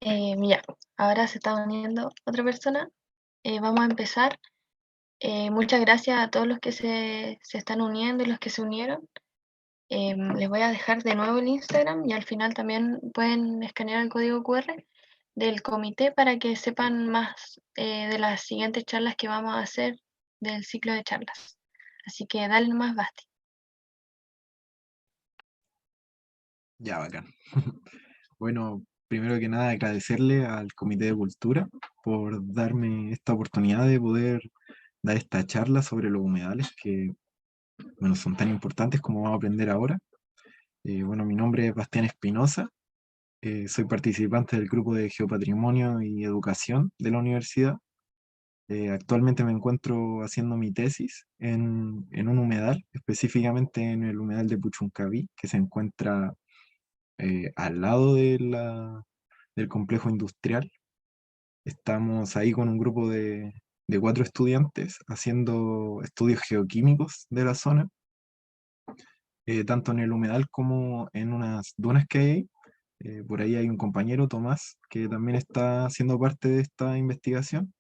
Ya, ahora se está uniendo otra persona. Vamos a empezar. Muchas gracias a todos los que se están uniendo y los que se unieron. Les voy a dejar de nuevo el Instagram y al final también pueden escanear el código QR del comité para que sepan más de las siguientes charlas que vamos a hacer del ciclo de charlas. Así que dale nomás, Basti. Ya, bacán. Bueno, primero que nada agradecerle al Comité de Cultura por darme esta oportunidad de poder dar esta charla sobre los humedales que, bueno, son tan importantes como vamos a aprender ahora. Bueno, mi nombre es Bastián Espinosa, soy participante del grupo de Geopatrimonio y Educación de la universidad. Actualmente me encuentro haciendo mi tesis en un humedal, específicamente en el humedal de Puchuncaví, que se encuentra al lado del complejo industrial. Estamos ahí con un grupo de 4 estudiantes haciendo estudios geoquímicos de la zona, tanto en el humedal como en unas dunas que hay ahí. Por ahí hay un compañero, Tomás, que también está haciendo parte de esta investigación.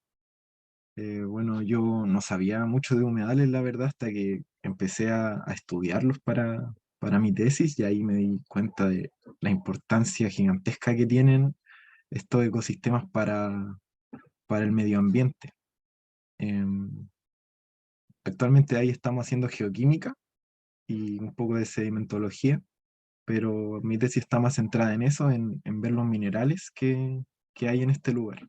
Bueno, yo no sabía mucho de humedales, la verdad, hasta que empecé a estudiarlos para mi tesis y ahí me di cuenta de la importancia gigantesca que tienen estos ecosistemas para el medio ambiente. Em, Actualmente ahí estamos haciendo geoquímica y un poco de sedimentología, pero mi tesis está más centrada en eso, en ver los minerales que hay en este lugar.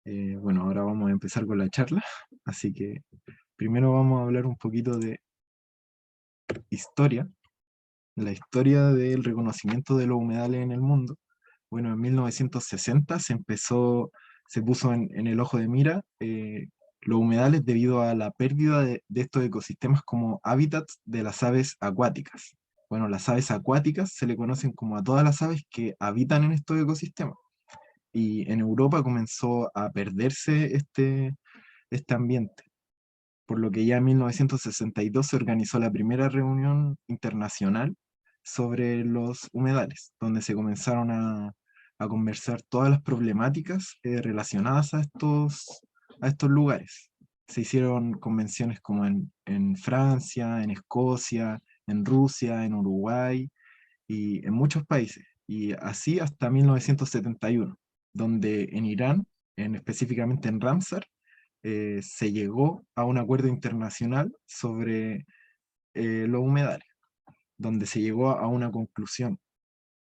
Bueno, ahora vamos a empezar con la charla, así que primero vamos a hablar un poquito de historia, la historia del reconocimiento de los humedales en el mundo. Bueno, en 1960 se puso en el ojo de mira los humedales debido a la pérdida de estos ecosistemas como hábitats de las aves acuáticas. Bueno, las aves acuáticas se le conocen como a todas las aves que habitan en estos ecosistemas. Y en Europa comenzó a perderse este ambiente, por lo que ya en 1962 se organizó la primera reunión internacional sobre los humedales, donde se comenzaron a conversar todas las problemáticas relacionadas a estos lugares. Se hicieron convenciones como en Francia, en Escocia, en Rusia, en Uruguay y en muchos países, y así hasta 1971, donde en Irán, específicamente en Ramsar, se llegó a un acuerdo internacional sobre los humedales, donde se llegó a una conclusión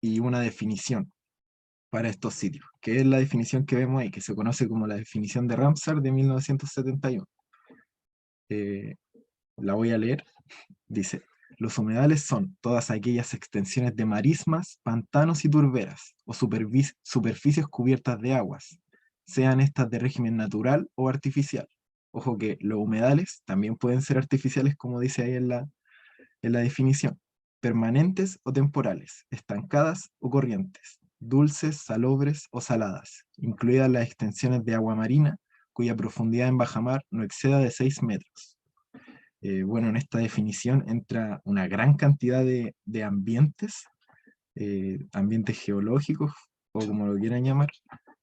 y una definición para estos sitios, que es la definición que vemos ahí, que se conoce como la definición de Ramsar de 1971. Eh, la voy a leer. Dice: los humedales son todas aquellas extensiones de marismas, pantanos y turberas, o superficies cubiertas de aguas, sean estas de régimen natural o artificial. Ojo que los humedales también pueden ser artificiales, como dice ahí en la definición, permanentes o temporales, estancadas o corrientes, dulces, salobres o saladas, incluidas las extensiones de agua marina, cuya profundidad en bajamar no exceda de 6 metros. Bueno, en esta definición entra una gran cantidad de ambientes, ambientes geológicos, o como lo quieran llamar.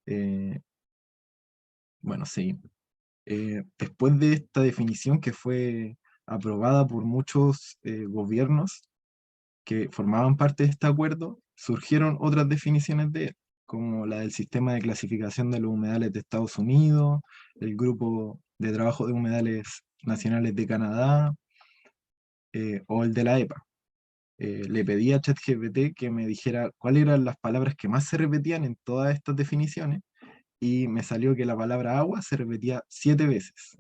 Eh, bueno, sí. Después de esta definición que fue aprobada por muchos gobiernos que formaban parte de este acuerdo, surgieron otras definiciones de él, como la del sistema de clasificación de los humedales de Estados Unidos, el grupo de trabajo de humedales nacionales de Canadá, o el de la EPA. Le pedí a ChatGPT que me dijera cuáles eran las palabras que más se repetían en todas estas definiciones y me salió que la palabra agua se repetía 7 veces,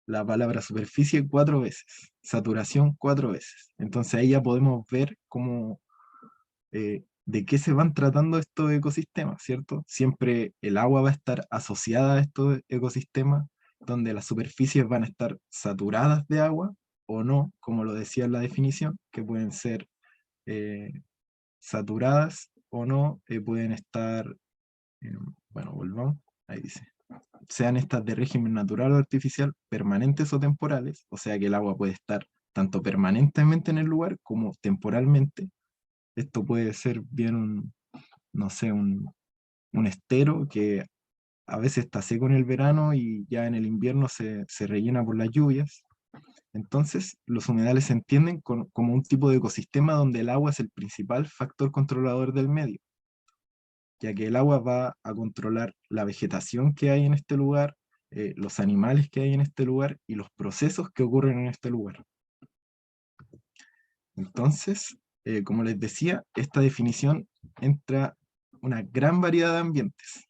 la palabra superficie 4 veces, saturación 4 veces. Entonces ahí ya podemos ver cómo, de qué se van tratando estos ecosistemas, ¿cierto? Siempre el agua va a estar asociada a estos ecosistemas donde las superficies van a estar saturadas de agua o no, como lo decía en la definición, que pueden ser eh, saturadas o no, pueden estar, eh, bueno, volvamos, ahí dice, sean estas de régimen natural o artificial, permanentes o temporales, o sea que el agua puede estar tanto permanentemente en el lugar como temporalmente. Esto puede ser bien no sé, un estero que a veces está seco en el verano y ya en el invierno se rellena por las lluvias. Entonces, los humedales se entienden como un tipo de ecosistema donde el agua es el principal factor controlador del medio, ya que el agua va a controlar la vegetación que hay en este lugar, los animales que hay en este lugar y los procesos que ocurren en este lugar. Entonces, como les decía, esta definición entra una gran variedad de ambientes.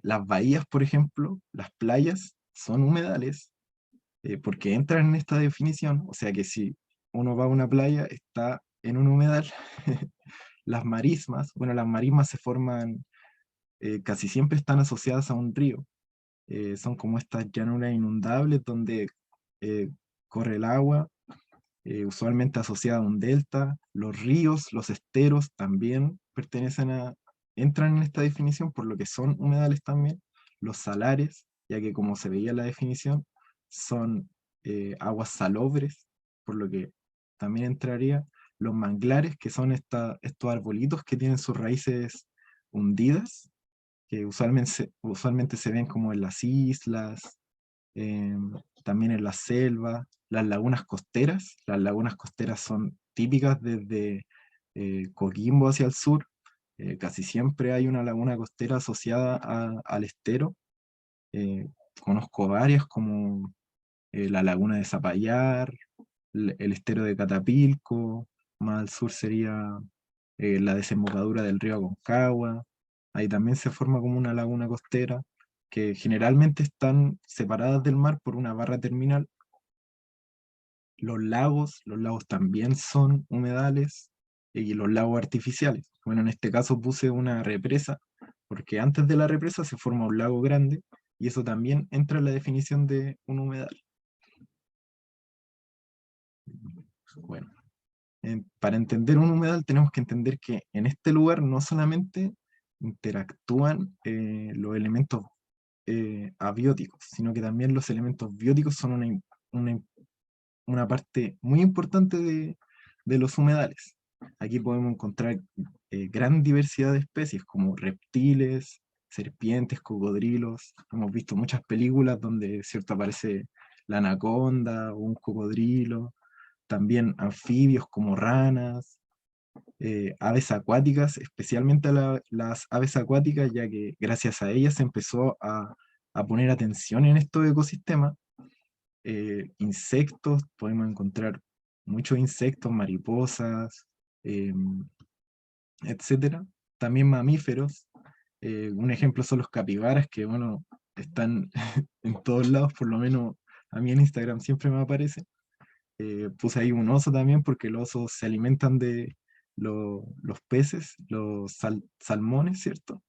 Las bahías, por ejemplo, las playas, son humedales porque entran en esta definición, o sea que si uno va a una playa, está en un humedal. Las marismas, bueno, las marismas se forman, casi siempre están asociadas a un río. Son como estas llanuras inundables donde eh, corre el agua, usualmente asociada a un delta. Los ríos, los esteros también entran en esta definición, por lo que son humedales también. Los salares, ya que como se veía en la definición, son aguas salobres, por lo que también entraría. Los manglares, que son estos arbolitos que tienen sus raíces hundidas, que usualmente se ven como en las islas, em, también en la selva, las lagunas costeras son típicas desde Coquimbo hacia el sur. Casi siempre hay una laguna costera asociada al estero. Eh, Conozco varias como la laguna de Zapallar, el estero de Catapilco, más al sur sería la desembocadura del río Aconcagua. Ahí también se forma como una laguna costera, que generalmente están separadas del mar por una barra terminal. Los lagos también son humedales y los lagos artificiales. Bueno, en este caso puse una represa, porque antes de la represa se forma un lago grande y eso también entra en la definición de un humedal. Bueno, para entender un humedal tenemos que entender que en este lugar no solamente interactúan los elementos abióticos, sino que también los elementos bióticos son una, una parte muy importante de los humedales. Aquí podemos encontrar gran diversidad de especies como reptiles, serpientes, cocodrilos. Hemos visto muchas películas donde, cierto, aparece la anaconda o un cocodrilo. También anfibios como ranas, aves acuáticas, especialmente las aves acuáticas, ya que gracias a ellas se empezó a poner atención en estos ecosistemas. Insectos, podemos encontrar muchos insectos, mariposas, etcétera. También mamíferos. Un ejemplo son los capibaras, que bueno, están en todos lados, por lo menos a mí en Instagram siempre me aparece. Puse ahí un oso también porque los osos se alimentan de los peces, los salmones, ¿cierto?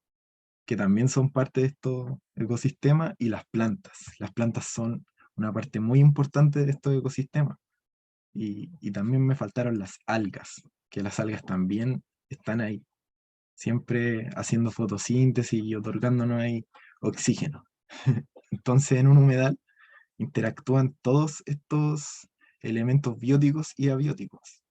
Que también son parte de estos ecosistemas, y las plantas. Las plantas son una parte muy importante de estos ecosistemas. Y también me faltaron las algas, que las algas también están ahí, siempre haciendo fotosíntesis y otorgándonos ahí oxígeno. Entonces, en un humedal interactúan todos estos elementos bióticos y abióticos.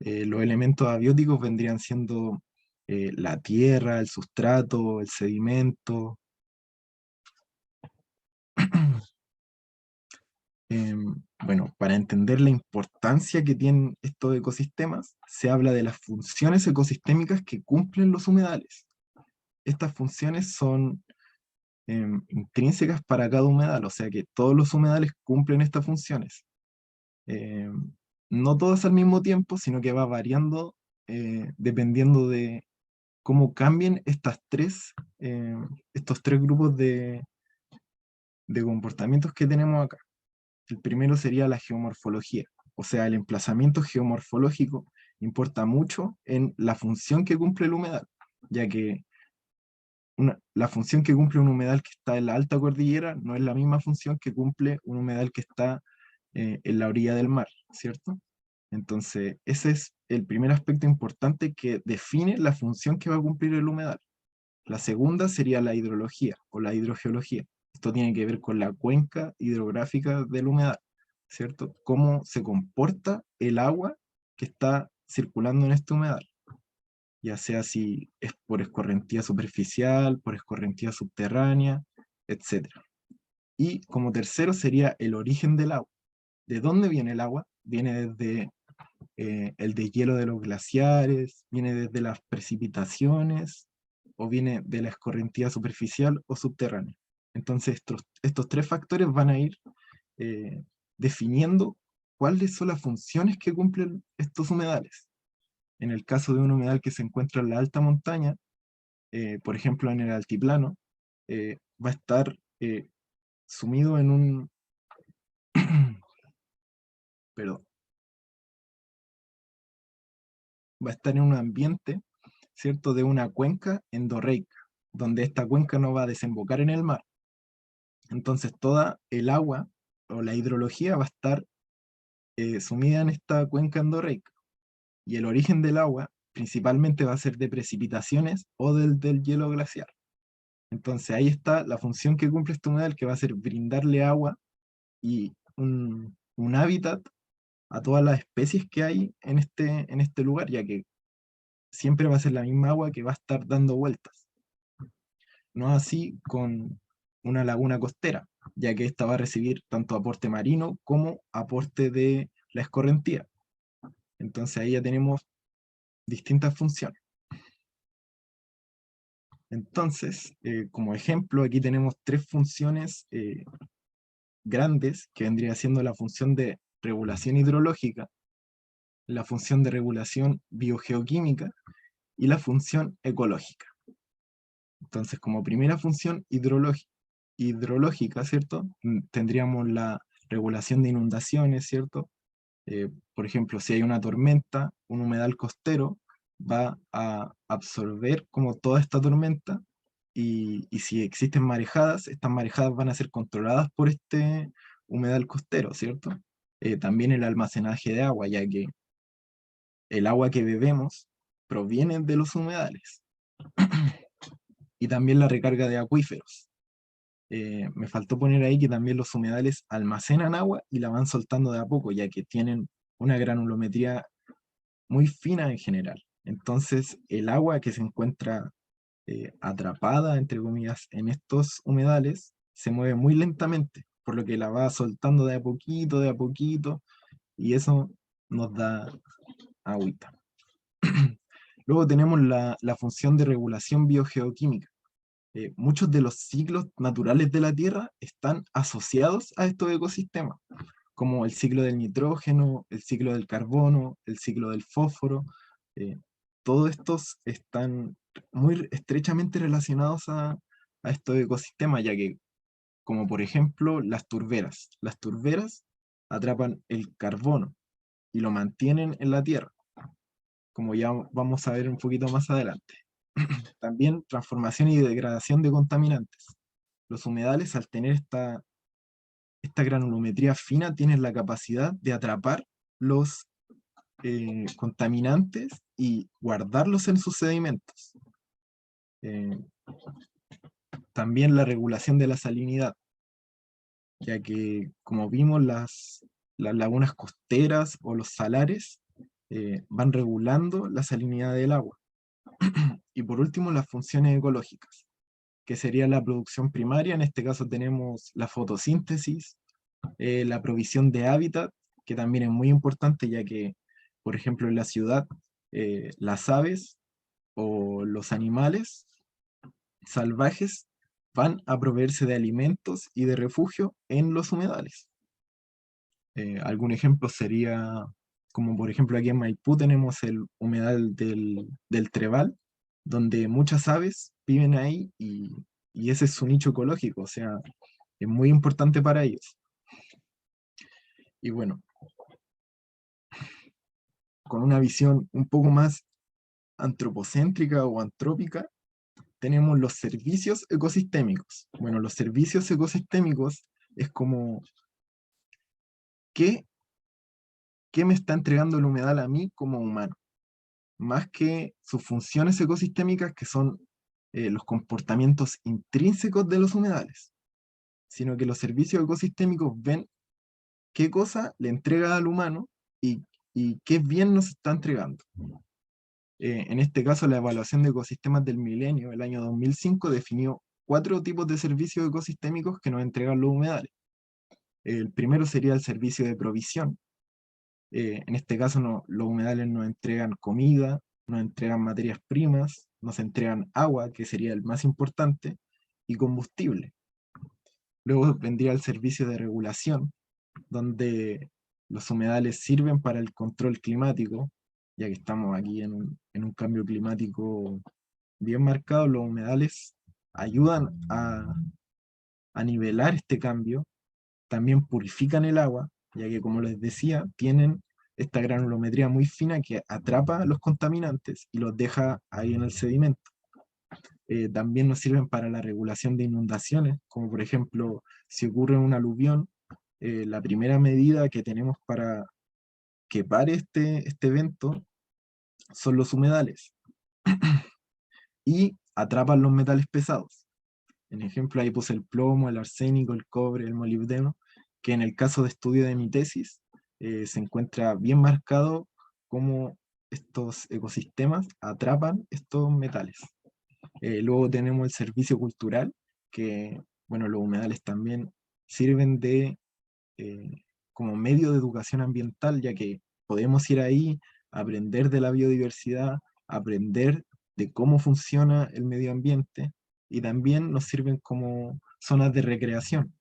Los elementos abióticos vendrían siendo la tierra, el sustrato, el sedimento. Bueno, para entender la importancia que tienen estos ecosistemas, se habla de las funciones ecosistémicas que cumplen los humedales. Estas funciones son intrínsecas para cada humedal, o sea que todos los humedales cumplen estas funciones. Em, no todas al mismo tiempo, sino que va variando dependiendo de cómo cambien estos tres grupos de comportamientos que tenemos acá. El primero sería la geomorfología, o sea, el emplazamiento geomorfológico importa mucho en la función que cumple el humedal, ya que la función que cumple un humedal que está en la alta cordillera no es la misma función que cumple un humedal que está en la orilla del mar, ¿cierto? Entonces, ese es el primer aspecto importante que define la función que va a cumplir el humedal. La segunda sería la hidrología o la hidrogeología. Esto tiene que ver con la cuenca hidrográfica del humedal, ¿cierto? Cómo se comporta el agua que está circulando en este humedal. ya sea si es por escorrentía superficial, por escorrentía subterránea, etc. Y como tercero sería el origen del agua. ¿De dónde viene el agua? Viene desde el deshielo de los glaciares, viene desde las precipitaciones o viene de la escorrentía superficial o subterránea. Entonces estos tres factores van a ir eh, definiendo cuáles son las funciones que cumplen estos humedales. En el caso de un humedal que se encuentra en la alta montaña, por ejemplo en el altiplano, va a estar sumido en un, perdón, va a estar en un ambiente, ¿cierto?, de una cuenca endorreica, donde esta cuenca no va a desembocar en el mar. Entonces toda el agua o la hidrología va a estar sumida en esta cuenca endorreica. Y el origen del agua principalmente va a ser de precipitaciones o del hielo glaciar. Entonces ahí está la función que cumple este humedal, que va a ser brindarle agua y un hábitat a todas las especies que hay en este lugar, ya que siempre va a ser la misma agua que va a estar dando vueltas. No así con una laguna costera, ya que esta va a recibir tanto aporte marino como aporte de la escorrentía. Entonces ahí ya tenemos distintas funciones. Entonces, como ejemplo, aquí tenemos tres funciones grandes, que vendría siendo la función de regulación hidrológica, la función de regulación biogeoquímica y la función ecológica. Entonces, como primera función hidrológica, ¿cierto? Tendríamos la regulación de inundaciones, ¿cierto? Por ejemplo, si hay una tormenta, un humedal costero va a absorber como toda esta tormenta y si existen marejadas, estas marejadas van a ser controladas por este humedal costero, ¿cierto? También el almacenaje de agua, ya que el agua que bebemos proviene de los humedales y también la recarga de acuíferos. Me faltó poner ahí que también los humedales almacenan agua y la van soltando de a poco, ya que tienen una granulometría muy fina en general. Entonces, el agua que se encuentra atrapada, entre comillas, en estos humedales, se mueve muy lentamente, por lo que la va soltando de a poquito, y eso nos da agüita. Luego tenemos la función de regulación biogeoquímica. Muchos de los ciclos naturales de la Tierra están asociados a estos ecosistemas, como el ciclo del nitrógeno, el ciclo del carbono, el ciclo del fósforo. eh, Todos estos están muy estrechamente relacionados a estos ecosistemas, ya que, como por ejemplo, las turberas. Las turberas atrapan el carbono y lo mantienen en la Tierra, como ya vamos a ver un poquito más adelante. También transformación y degradación de contaminantes. Los humedales, al tener esta granulometría fina, tienen la capacidad de atrapar los contaminantes y guardarlos en sus sedimentos. Eh, También la regulación de la salinidad, ya que, como vimos, las lagunas costeras o los salares van regulando la salinidad del agua. Y por último, las funciones ecológicas, que sería la producción primaria. En este caso tenemos la fotosíntesis, la provisión de hábitat, que también es muy importante, ya que, por ejemplo, en la ciudad, las aves o los animales salvajes van a proveerse de alimentos y de refugio en los humedales. Algún ejemplo sería, como por ejemplo aquí en Maipú tenemos el humedal del Trebal, donde muchas aves viven ahí y ese es su nicho ecológico, o sea, es muy importante para ellos. Y bueno, con una visión un poco más antropocéntrica o antrópica, tenemos los servicios ecosistémicos. Bueno, los servicios ecosistémicos es como, ¿qué, qué me está entregando el humedal a mí como humano? Más que sus funciones ecosistémicas, que son los comportamientos intrínsecos de los humedales, sino que los servicios ecosistémicos ven qué cosa le entrega al humano y qué bien nos está entregando. En este caso, la evaluación de ecosistemas del milenio, el año 2005, definió 4 tipos de servicios ecosistémicos que nos entregan los humedales. El primero sería el servicio de provisión. En este caso, los humedales nos entregan comida, nos entregan materias primas, nos entregan agua, que sería el más importante, y combustible. Luego vendría el servicio de regulación, donde los humedales sirven para el control climático, ya que estamos aquí en un cambio climático bien marcado. Los humedales ayudan a nivelar este cambio, también purifican el agua, ya que como les decía, tienen esta granulometría muy fina que atrapa los contaminantes y los deja ahí en el sedimento. También nos sirven para la regulación de inundaciones, como por ejemplo, si ocurre un aluvión, la primera medida que tenemos para que pare este evento son los humedales y atrapan los metales pesados. En ejemplo, ahí puse el plomo, el arsénico, el cobre, el molibdeno, que en el caso de estudio de mi tesis se encuentra bien marcado cómo estos ecosistemas atrapan estos metales. Luego tenemos el servicio cultural, que, bueno, los humedales también sirven eh, como medio de educación ambiental, ya que podemos ir ahí, aprender de la biodiversidad, aprender de cómo funciona el medio ambiente, y también nos sirven como zonas de recreación,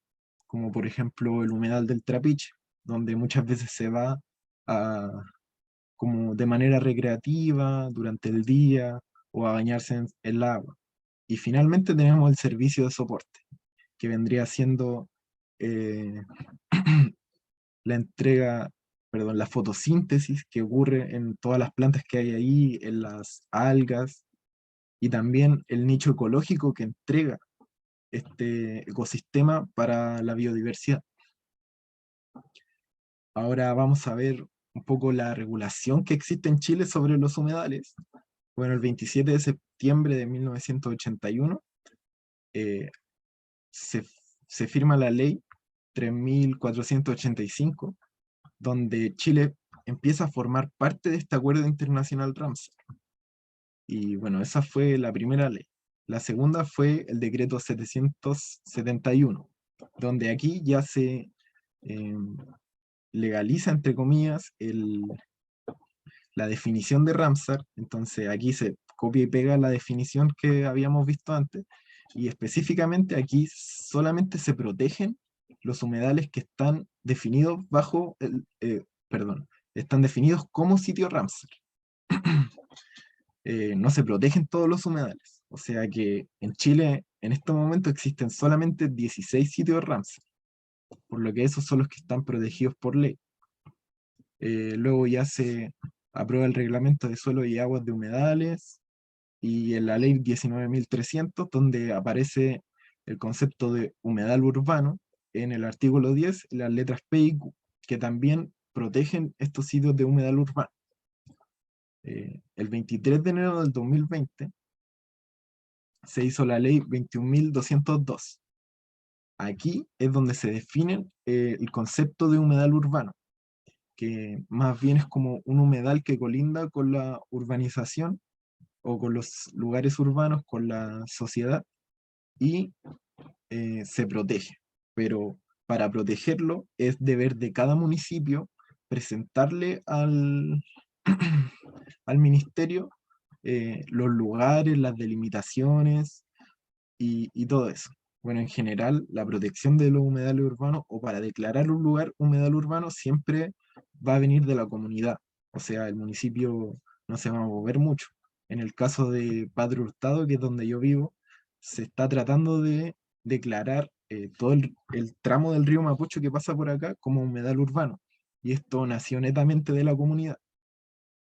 como por ejemplo el humedal del Trapiche, donde muchas veces se va a, como de manera recreativa durante el día o a bañarse en el agua. Y finalmente tenemos el servicio de soporte, que vendría siendo eh, la entrega, perdón, la fotosíntesis que ocurre en todas las plantas que hay ahí, en las algas, y también el nicho ecológico que entrega este ecosistema para la biodiversidad. Ahora vamos a ver un poco la regulación que existe en Chile sobre los humedales. Bueno, el 27 de septiembre de 1981 eh, se, se firma la ley 3485, donde Chile empieza a formar parte de este acuerdo internacional Ramsar. Y bueno, esa fue la primera ley. La segunda fue el decreto 771, donde aquí ya se eh, legaliza, entre comillas, la definición de Ramsar. Entonces aquí se copia y pega la definición que habíamos visto antes, y específicamente aquí solamente se protegen los humedales que están definidos bajo perdón, están definidos como sitio Ramsar. No se protegen todos los humedales. O sea que en Chile en este momento existen solamente 16 sitios Ramsar, por lo que esos son los que están protegidos por ley. Luego ya se aprueba el reglamento de suelo y aguas de humedales, y en la ley 19.300, donde aparece el concepto de humedal urbano, en el artículo 10, las letras P y Q, que también protegen estos sitios de humedal urbano. El 23 de enero del 2020 se hizo la ley 21.202. Aquí es donde se define el concepto de humedal urbano, que más bien es como un humedal que colinda con la urbanización o con los lugares urbanos, con la sociedad, y se protege. Pero para protegerlo es deber de cada municipio presentarle al ministerio los lugares, las delimitaciones y todo eso. Bueno, en general, la protección de los humedales urbanos, o para declarar un lugar humedal urbano, siempre va a venir de la comunidad. O sea, el municipio no se va a mover mucho. En el caso de Padre Hurtado, que es donde yo vivo, se está tratando de declarar todo el tramo del río Mapocho que pasa por acá como humedal urbano. Y esto nació netamente de la comunidad.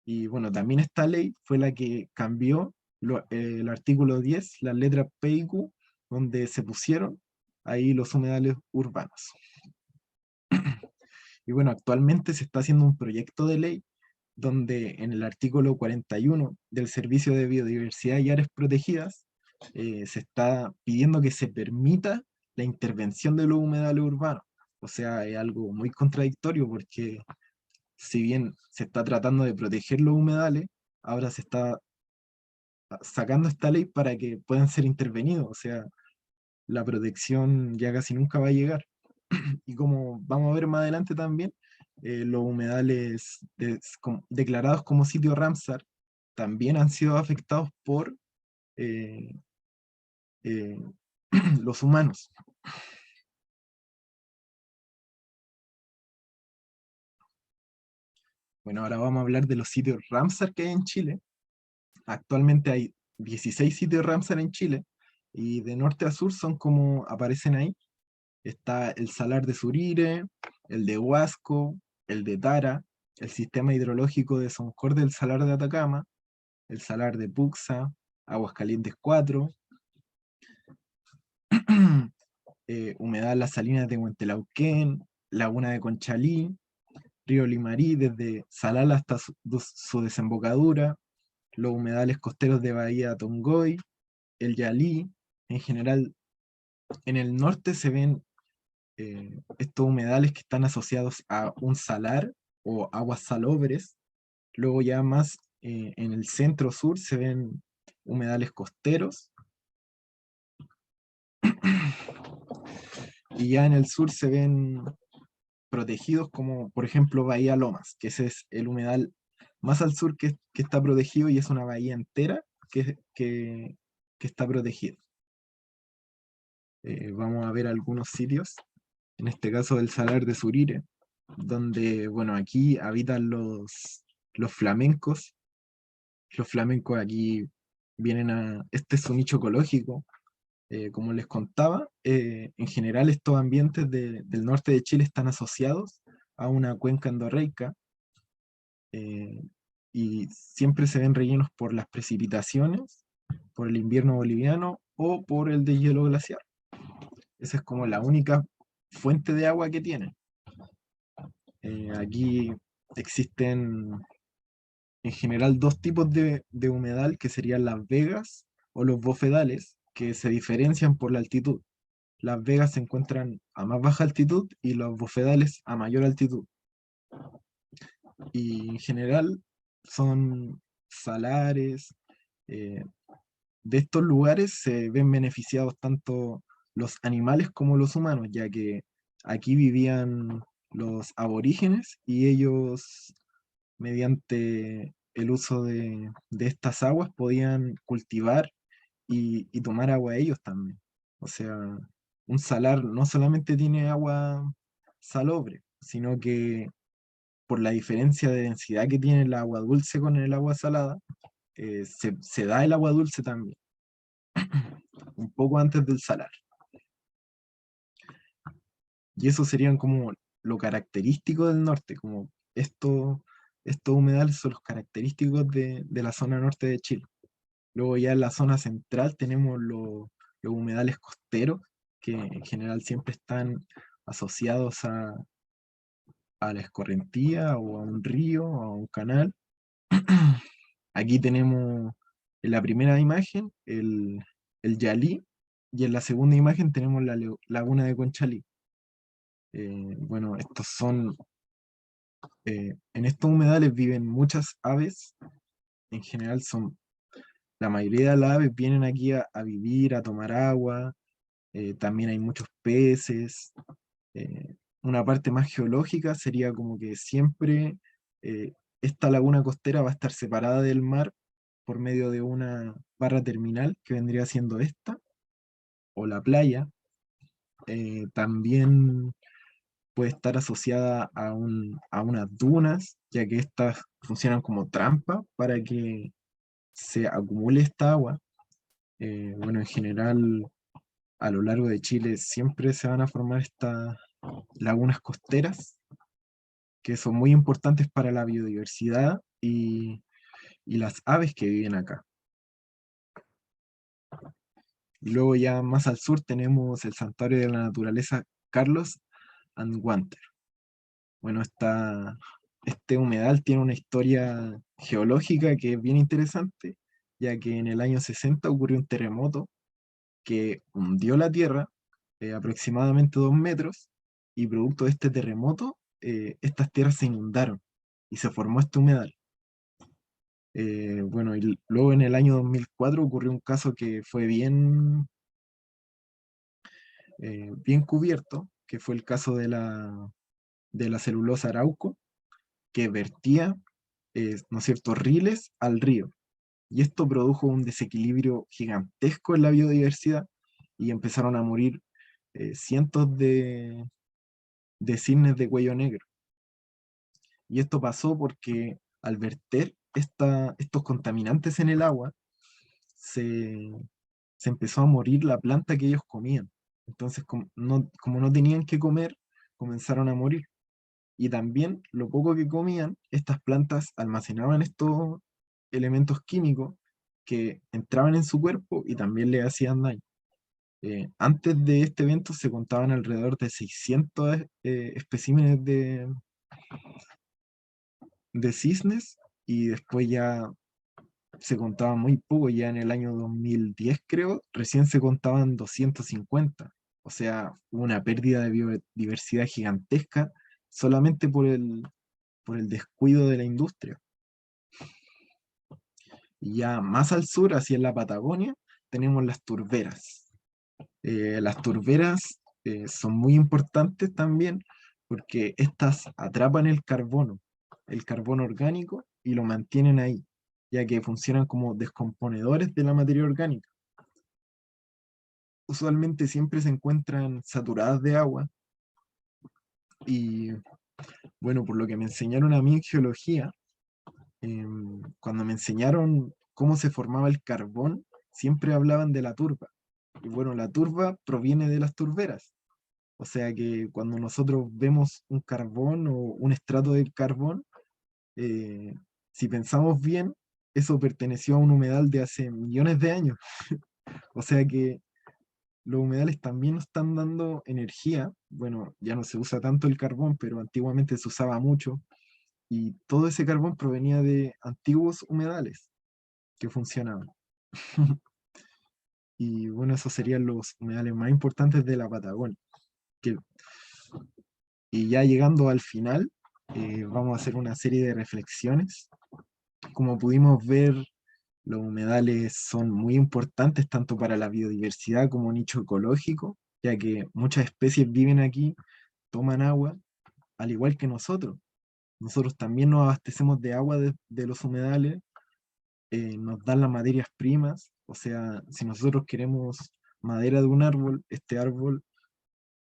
Y bueno, también esta ley fue la que cambió el artículo 10, las letras P y Q, donde se pusieron ahí los humedales urbanos. Y bueno, actualmente se está haciendo un proyecto de ley donde en el artículo 41 del Servicio de Biodiversidad y Áreas Protegidas se está pidiendo que se permita la intervención de los humedales urbanos. O sea, es algo muy contradictorio, porque si bien se está tratando de proteger los humedales, ahora se está sacando esta ley para que puedan ser intervenidos, o sea, la protección ya casi nunca va a llegar. Y como vamos a ver más adelante también, los humedales declarados como sitio Ramsar también han sido afectados por eh, eh, los humanos. Bueno, ahora vamos a hablar de los sitios Ramsar que hay en Chile. Actualmente hay 16 sitios Ramsar en Chile y de norte a sur son como aparecen ahí. Está el Salar de Surire, el de Huasco, el de Tara, el sistema hidrológico de Soncor del Salar de Atacama, el Salar de Puxa, Aguascalientes 4, Humedal Las Salinas de Huentelauquén, Laguna de Conchalí, Río Limarí desde Salal hasta su desembocadura, los humedales costeros de Bahía Tongoy, el Yalí. En general, en el norte se ven estos humedales que están asociados a un salar o aguas salobres. Luego ya más en el centro sur se ven humedales costeros y ya en el sur se ven protegidos como por ejemplo Bahía Lomas, que ese es el humedal más al sur que está protegido y es una bahía entera que está protegida. Vamos a ver algunos sitios, en este caso el Salar de Surire, donde, bueno, aquí habitan los flamencos. Los flamencos aquí vienen este es su nicho ecológico. Como les contaba, en general estos ambientes del norte de Chile están asociados a una cuenca endorreica eh, y siempre se ven rellenos por las precipitaciones, por el invierno boliviano o por el deshielo glaciar. Esa es como la única fuente de agua que tienen. Aquí existen en general dos tipos de humedal, que serían las vegas o los bofedales, que se diferencian por la altitud. Las vegas se encuentran a más baja altitud y los bofedales a mayor altitud. Y en general son salares. eh, de estos lugares se ven beneficiados tanto los animales como los humanos, ya que aquí vivían los aborígenes y ellos, mediante el uso de estas aguas, podían cultivar y tomar agua ellos también. O sea, un salar no solamente tiene agua salobre, sino que por la diferencia de densidad que tiene el agua dulce con el agua salada, se da el agua dulce también, un poco antes del salar. Y eso serían como lo característico del norte, como estos humedales son los característicos de la zona norte de Chile. Luego ya en la zona central tenemos los humedales costeros, que en general siempre están asociados a la escorrentía o a un río o a un canal. Aquí tenemos en la primera imagen el Yalí y en la segunda imagen tenemos la laguna de Conchalí. Bueno, en estos humedales viven muchas aves, en general la mayoría de las aves vienen aquí a vivir, a tomar agua. También hay muchos peces. Una parte más geológica sería como que siempre eh, esta laguna costera va a estar separada del mar por medio de una barra terminal que vendría siendo esta, o la playa. También puede estar asociada a unas dunas, ya que estas funcionan como trampa para que se acumule esta agua. Bueno, en general, a lo largo de Chile siempre se van a formar estas lagunas costeras, que son muy importantes para la biodiversidad y las aves que viven acá. Y luego ya más al sur tenemos el Santuario de la Naturaleza Carlos and Wanter. Bueno, este humedal tiene una historia geológica que es bien interesante, ya que en el año 60 ocurrió un terremoto que hundió la tierra aproximadamente 2 metros, y producto de este terremoto, estas tierras se inundaron y se formó este humedal. Bueno, y luego en el año 2004 ocurrió un caso que fue bien cubierto, que fue el caso de la celulosa Arauco, que vertía, ¿no es cierto?, riles al río. Y esto produjo un desequilibrio gigantesco en la biodiversidad y empezaron a morir cientos de cisnes de cuello negro. Y esto pasó porque al verter estos contaminantes en el agua, se, se empezó a morir la planta que ellos comían. Entonces, como no tenían que comer, comenzaron a morir. Y también lo poco que comían, estas plantas almacenaban estos elementos químicos que entraban en su cuerpo y también le hacían daño. Antes de este evento se contaban alrededor de 600 especímenes de cisnes y después ya se contaba muy poco, ya en el año 2010 creo, recién se contaban 250. O sea, hubo una pérdida de biodiversidad gigantesca solamente por el descuido de la industria. Y ya más al sur, hacia la Patagonia, tenemos las turberas. Las turberas son muy importantes también porque estas atrapan el carbono orgánico, y lo mantienen ahí, ya que funcionan como descomponedores de la materia orgánica. Usualmente siempre se encuentran saturadas de agua y, bueno, por lo que me enseñaron a mí en geología, cuando me enseñaron cómo se formaba el carbón, siempre hablaban de la turba. Y bueno, la turba proviene de las turberas. O sea que cuando nosotros vemos un carbón o un estrato de carbón, eh, si pensamos bien, eso perteneció a un humedal de hace millones de años. O sea que los humedales también nos están dando energía. Bueno, ya no se usa tanto el carbón, pero antiguamente se usaba mucho. Y todo ese carbón provenía de antiguos humedales que funcionaban. Y bueno, esos serían los humedales más importantes de la Patagonia. Que, y ya llegando al final, vamos a hacer una serie de reflexiones. Como pudimos ver, los humedales son muy importantes tanto para la biodiversidad como nicho ecológico, ya que muchas especies viven aquí, toman agua, al igual que nosotros. Nosotros también nos abastecemos de agua de los humedales, nos dan las materias primas, o sea, si nosotros queremos madera de un árbol, este árbol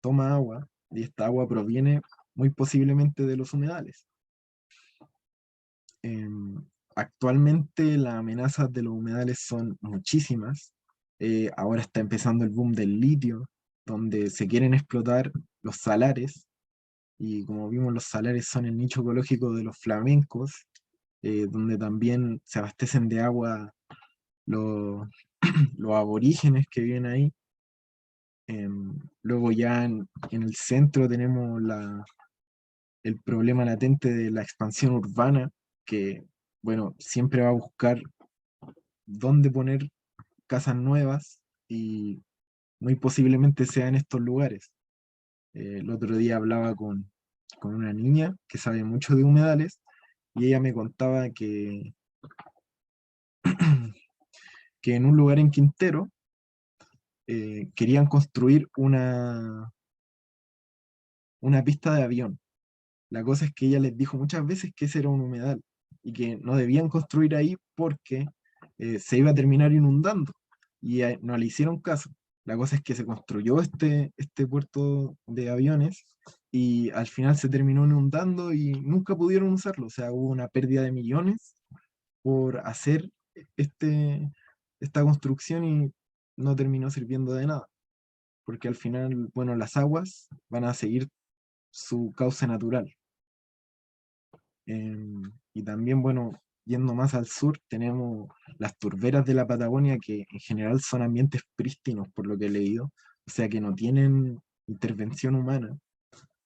toma agua y esta agua proviene muy posiblemente de los humedales. Em, Actualmente las amenazas de los humedales son muchísimas. Ahora está empezando el boom del litio, donde se quieren explotar los salares, y como vimos los salares son el nicho ecológico de los flamencos, donde también se abastecen de agua los, los aborígenes que viven ahí. Luego ya en el centro tenemos el problema latente de la expansión urbana, que, bueno, siempre va a buscar dónde poner casas nuevas y muy posiblemente sea en estos lugares. El otro día hablaba con una niña que sabe mucho de humedales y ella me contaba que en un lugar en Quintero querían construir una pista de avión. La cosa es que ella les dijo muchas veces que ese era un humedal y que no debían construir ahí porque se iba a terminar inundando. Y no le hicieron caso. La cosa es que se construyó este puerto de aviones y al final se terminó inundando y nunca pudieron usarlo. O sea, hubo una pérdida de millones por hacer esta construcción y no terminó sirviendo de nada. Porque al final, bueno, las aguas van a seguir su cauce natural. Y también, bueno, yendo más al sur, tenemos las turberas de la Patagonia, que en general son ambientes prístinos, por lo que he leído, o sea que no tienen intervención humana,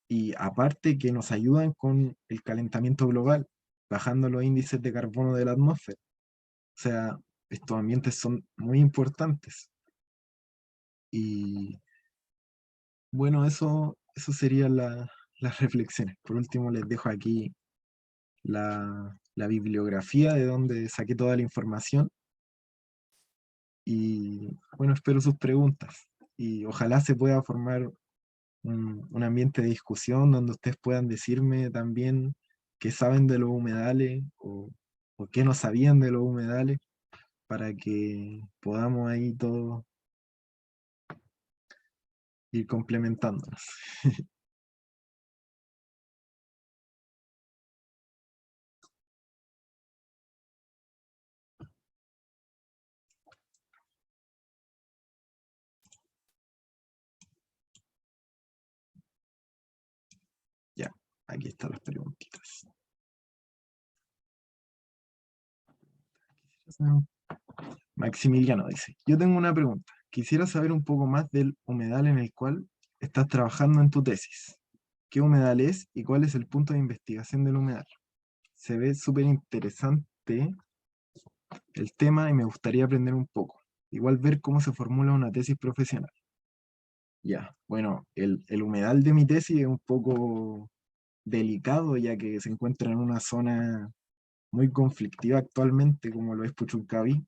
y aparte que nos ayudan con el calentamiento global, bajando los índices de carbono de la atmósfera. O sea, estos ambientes son muy importantes. Y bueno, eso serían las reflexiones. Por último, les dejo aquí la la bibliografía de donde saqué toda la información. Y bueno, espero sus preguntas. Y ojalá se pueda formar un ambiente de discusión donde ustedes puedan decirme también qué saben de los humedales o qué no sabían de los humedales para que podamos ahí todos ir complementándonos. Ya, aquí están las preguntitas. Maximiliano dice, yo tengo una pregunta. Quisiera saber un poco más del humedal en el cual estás trabajando en tu tesis. ¿Qué humedal es y cuál es el punto de investigación del humedal? Se ve súper interesante el tema y me gustaría aprender un poco. Igual ver cómo se formula una tesis profesional. Ya, bueno, el humedal de mi tesis es un poco delicado ya que se encuentra en una zona muy conflictiva actualmente como lo es Puchuncaví.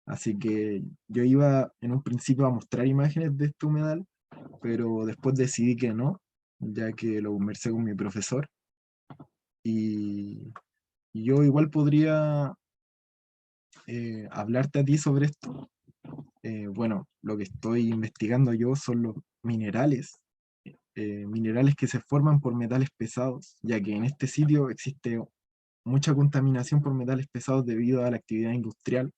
Así que yo iba en un principio a mostrar imágenes de este humedal, pero después decidí que no, ya que lo conversé con mi profesor. Y, y yo igual podría hablarte a ti sobre esto. Bueno, lo que estoy investigando yo son los minerales que se forman por metales pesados, ya que en este sitio existe mucha contaminación por metales pesados debido a la actividad industrial,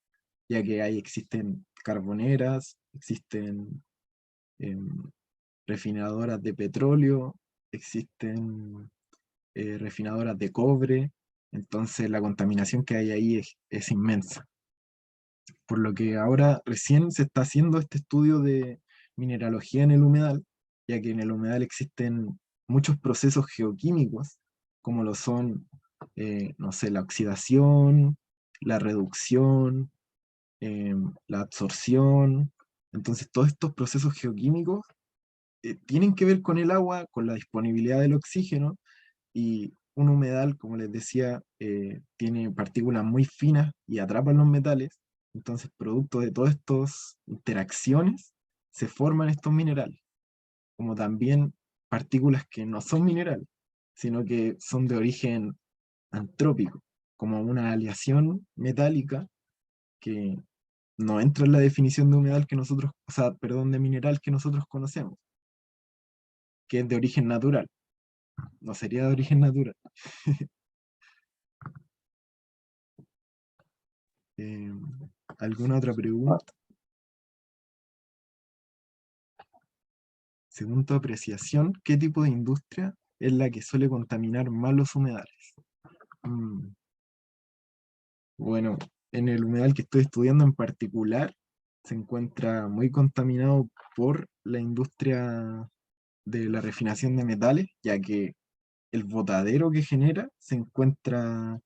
ya que ahí existen carboneras, existen em, refinadoras de petróleo, existen refinadoras de cobre, entonces la contaminación que hay ahí es inmensa. Por lo que ahora recién se está haciendo este estudio de mineralogía en el humedal, ya que en el humedal existen muchos procesos geoquímicos, como lo son, no sé, la oxidación, la reducción, la absorción. Entonces, todos estos procesos geoquímicos tienen que ver con el agua, con la disponibilidad del oxígeno, y un humedal, como les decía, tiene partículas muy finas y atrapan los metales. Entonces, producto de todas estas interacciones, se forman estos minerales, como también partículas que no son minerales, sino que son de origen antrópico, como una aleación metálica que no entra en la definición de humedal que nosotros, o sea, perdón, de mineral que nosotros conocemos, que es de origen natural, no sería de origen natural. Eh, ¿Alguna otra pregunta? Según tu apreciación, ¿qué tipo de industria es la que suele contaminar más los humedales? Mm, Bueno, en el humedal que estoy estudiando en particular, se encuentra muy contaminado por la industria de la refinación de metales, ya que el botadero que genera se encuentra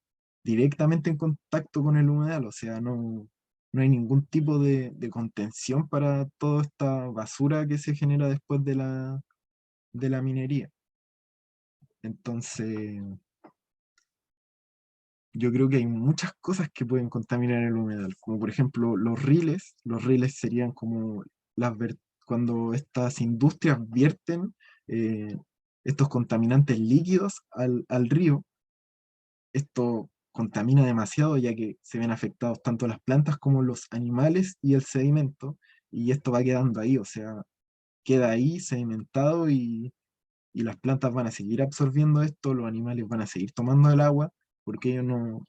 directamente en contacto con el humedal, o sea, no hay ningún tipo de contención para toda esta basura que se genera después de la minería. Entonces, yo creo que hay muchas cosas que pueden contaminar el humedal, como por ejemplo los riles serían como cuando estas industrias vierten eh, estos contaminantes líquidos al río. Esto contamina demasiado ya que se ven afectados tanto las plantas como los animales y el sedimento, y esto va quedando ahí, o sea, queda ahí sedimentado y las plantas van a seguir absorbiendo esto, los animales van a seguir tomando el agua, porque ellos no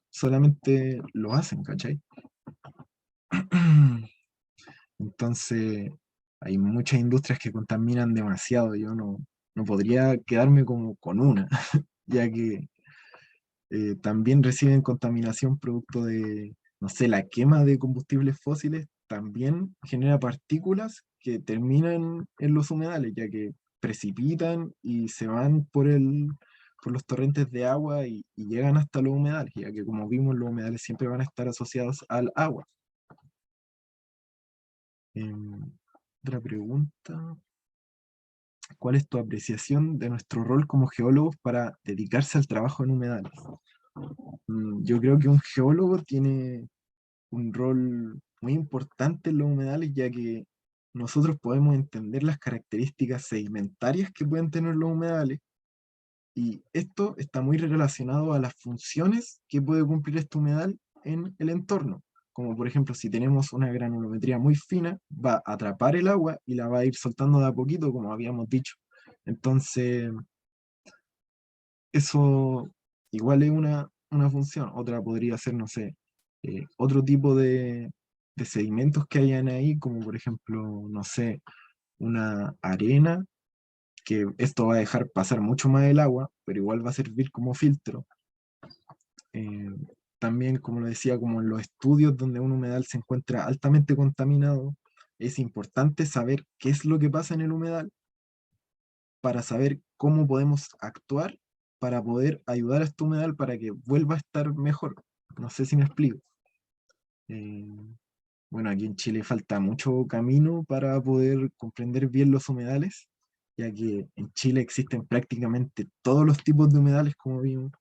solamente lo hacen, ¿cachai? Entonces, hay muchas industrias que contaminan demasiado, yo no podría quedarme como con una, ya que también reciben contaminación producto de, no sé, la quema de combustibles fósiles también genera partículas que terminan en los humedales, ya que precipitan y se van por los torrentes de agua y llegan hasta los humedales, ya que como vimos, los humedales siempre van a estar asociados al agua. Em, Otra pregunta. ¿Cuál es tu apreciación de nuestro rol como geólogos para dedicarse al trabajo en humedales? Yo creo que un geólogo tiene un rol muy importante en los humedales, ya que nosotros podemos entender las características sedimentarias que pueden tener los humedales, y esto está muy relacionado a las funciones que puede cumplir este humedal en el entorno. Como por ejemplo, si tenemos una granulometría muy fina, va a atrapar el agua y la va a ir soltando de a poquito, como habíamos dicho. Entonces, eso igual es una función. Otra podría ser, no sé, otro tipo de sedimentos que hayan ahí, como por ejemplo, no sé, una arena, que esto va a dejar pasar mucho más el agua, pero igual va a servir como filtro. Eh, También, como lo decía, como en los estudios donde un humedal se encuentra altamente contaminado, es importante saber qué es lo que pasa en el humedal para saber cómo podemos actuar para poder ayudar a este humedal para que vuelva a estar mejor. No sé si me explico. Eh, bueno, aquí en Chile falta mucho camino para poder comprender bien los humedales, ya que en Chile existen prácticamente todos los tipos de humedales, como vimos.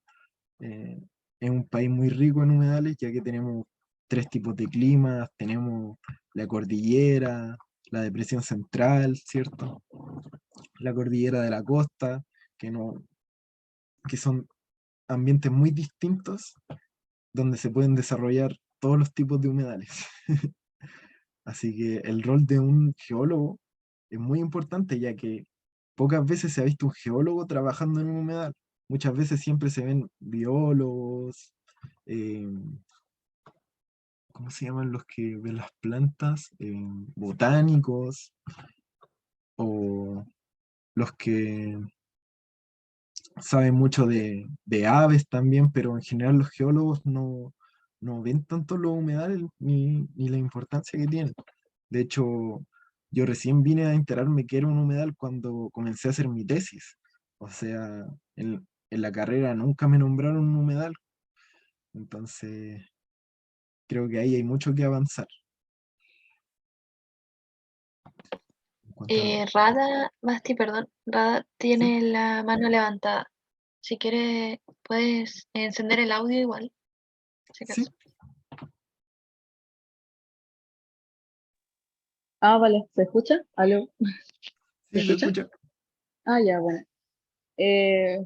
Eh, es un país muy rico en humedales, ya que tenemos tres tipos de climas, tenemos la cordillera, la depresión central, ¿cierto? La cordillera de la costa, que, no, que son ambientes muy distintos donde se pueden desarrollar todos los tipos de humedales. Así que el rol de un geólogo es muy importante, ya que pocas veces se ha visto un geólogo trabajando en un humedal. Muchas veces siempre se ven biólogos, eh, ¿cómo se llaman los que ven las plantas? Botánicos, o los que saben mucho de aves también, pero en general los geólogos no ven tanto los humedales ni la importancia que tienen. De hecho, yo recién vine a enterarme que era un humedal cuando comencé a hacer mi tesis. O sea, en la carrera nunca me nombraron un humedal, entonces creo que ahí hay mucho que avanzar en cuanto a... Rada, Basti, perdón, Rada Sí, tiene la mano levantada. Si quieres, puedes encender el audio igual, si sí, acaso. Ah, vale, ¿se escucha? ¿Aló? ¿Se sí, se escucha? escucha. Ah, ya, bueno.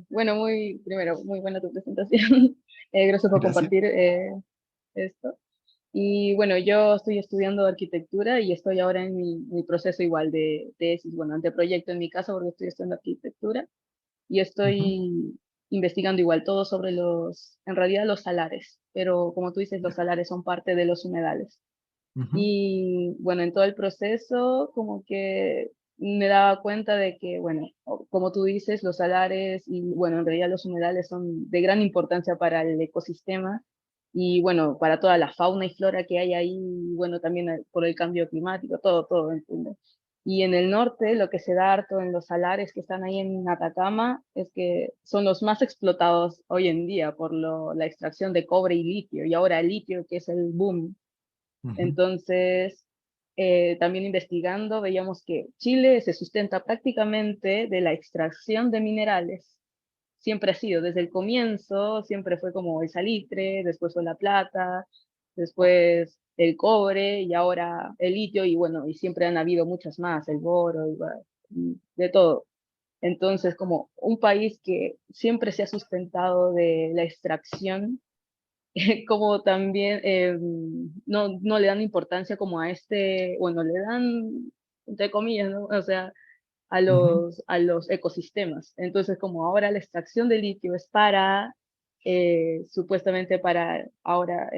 Bueno, primero, muy buena tu presentación. Gracias por Gracias. compartir esto. Y bueno, yo estoy estudiando arquitectura y estoy ahora en mi proceso igual de tesis, bueno, anteproyecto en mi caso porque estoy estudiando arquitectura y Ujú, estoy investigando igual todo sobre en realidad los salares, pero como tú dices, los ya, salares son parte de los humedales. ujú, Y bueno, en todo el proceso como que me daba cuenta de que, bueno, como tú dices, los salares y bueno, en realidad los humedales son de gran importancia para el ecosistema y bueno, para toda la fauna y flora que hay ahí, y bueno, también por el cambio climático, todo, ¿entiendes? Y en el norte, lo que se da harto en los salares que están ahí en Atacama es que son los más explotados hoy en día por la extracción de cobre y litio, y ahora el litio, que es el boom. ujú, Entonces, también investigando, veíamos que Chile se sustenta prácticamente de la extracción de minerales. Siempre ha sido, desde el comienzo, siempre fue como el salitre, después fue la plata, después el cobre y ahora el litio y bueno, y siempre han habido muchas más, el boro, y de todo. Entonces, como un país que siempre se ha sustentado de la extracción como también no le dan importancia como a bueno, le dan, entre comillas, ¿no? O sea, ujú, a los ecosistemas. Entonces, como ahora la extracción de litio es para, supuestamente para ahora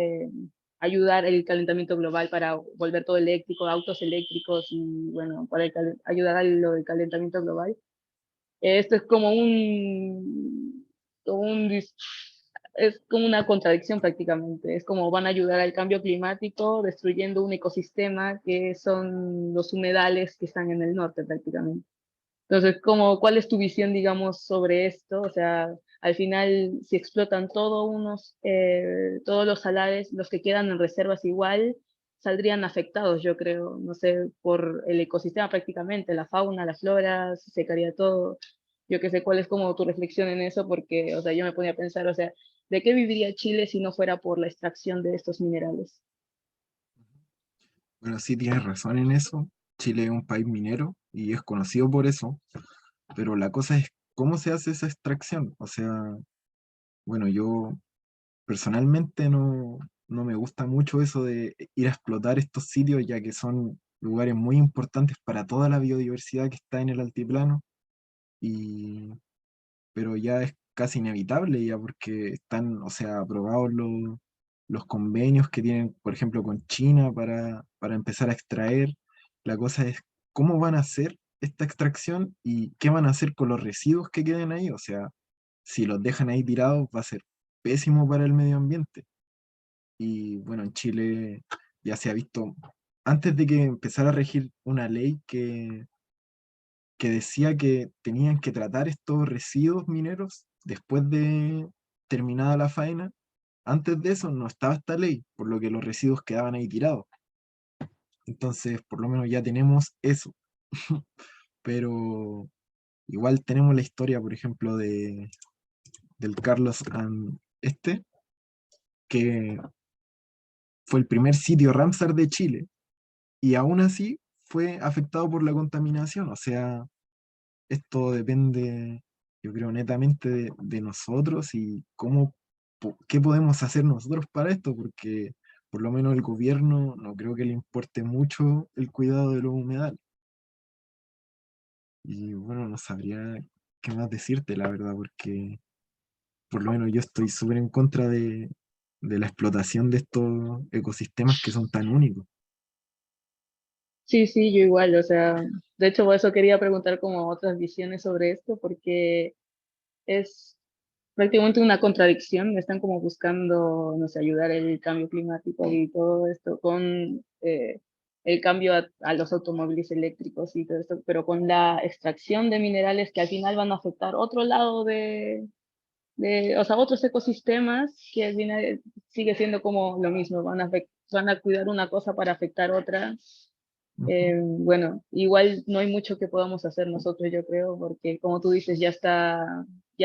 ayudar el calentamiento global, para volver todo eléctrico, autos eléctricos y, bueno, para ayudar a lo del calentamiento global. Esto es como es como una contradicción prácticamente. Es como van a ayudar al cambio climático destruyendo un ecosistema que son los humedales que están en el norte prácticamente. Entonces, ¿cuál es tu visión, digamos, sobre esto? O sea, al final, si explotan todos los salares, los que quedan en reservas igual, saldrían afectados, yo creo, no sé, por el ecosistema prácticamente, la fauna, la flora, se secaría todo. Yo qué sé cuál es como tu reflexión en eso, porque, o sea, yo me ponía a pensar, o sea, ¿De qué viviría Chile si no fuera por la extracción de estos minerales? Bueno, sí tienes razón en eso. Chile es un país minero y es conocido por eso, pero la cosa es cómo se hace esa extracción. O sea, bueno, yo personalmente no me gusta mucho eso de ir a explotar estos sitios, ya que son lugares muy importantes para toda la biodiversidad que está en el altiplano, y, pero ya es casi inevitable, ya porque están, o sea, aprobados los convenios que tienen, por ejemplo, con China para empezar a extraer. La cosa es cómo van a hacer esta extracción y qué van a hacer con los residuos que queden ahí. O sea, si los dejan ahí tirados va a ser pésimo para el medio ambiente. Y bueno, en Chile ya se ha visto, antes de que empezara a regir una ley que decía que tenían que tratar estos residuos mineros después de terminada la faena, antes de eso no estaba esta ley, por lo que los residuos quedaban ahí tirados. Entonces, por lo menos ya tenemos eso. Pero igual tenemos la historia, por ejemplo, del Carlos que fue el primer sitio Ramsar de Chile, y aún así fue afectado por la contaminación. O sea, esto depende, yo creo, netamente de nosotros y qué podemos hacer nosotros para esto, porque por lo menos el gobierno no creo que le importe mucho el cuidado de los humedales. Y bueno, no sabría qué más decirte, la verdad, porque por lo menos yo estoy súper en contra de la explotación de estos ecosistemas que son tan únicos. Sí, sí, yo igual, o sea, de hecho por eso quería preguntar como otras visiones sobre esto, porque es prácticamente una contradicción, están como buscando, no sé, ayudar el cambio climático y todo esto con el cambio a los automóviles eléctricos y todo esto, pero con la extracción de minerales que al final van a afectar otro lado o sea, otros ecosistemas que al final sigue siendo como lo mismo, van a cuidar una cosa para afectar otra. Ujú. Bueno, igual no hay mucho que podamos hacer nosotros, yo creo, porque como tú dices, ya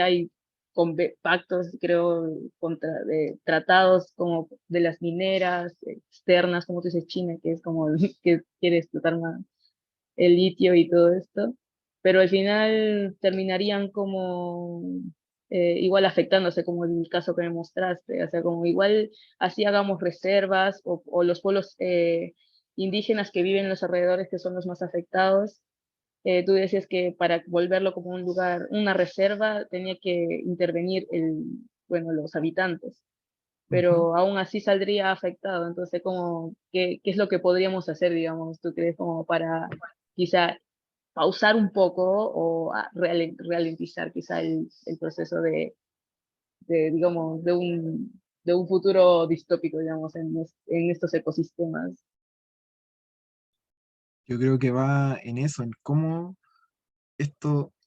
hay pactos, creo, de tratados como de las mineras externas, como tú dices, China, que es como que quiere explotar más el litio y todo esto, pero al final terminarían como igual afectándose, como el caso que me mostraste, o sea, como igual así hagamos reservas o los pueblos indígenas que viven en los alrededores que son los más afectados. Tú decías que para volverlo como un lugar, una reserva, tenía que intervenir bueno, los habitantes, Ujú. pero aún así saldría afectado. Entonces, ¿qué es lo que podríamos hacer, digamos, tú crees, como para quizá pausar un poco o ralentizar quizá el proceso digamos, de un futuro distópico, digamos, en estos ecosistemas? Yo creo que va en eso, en cómo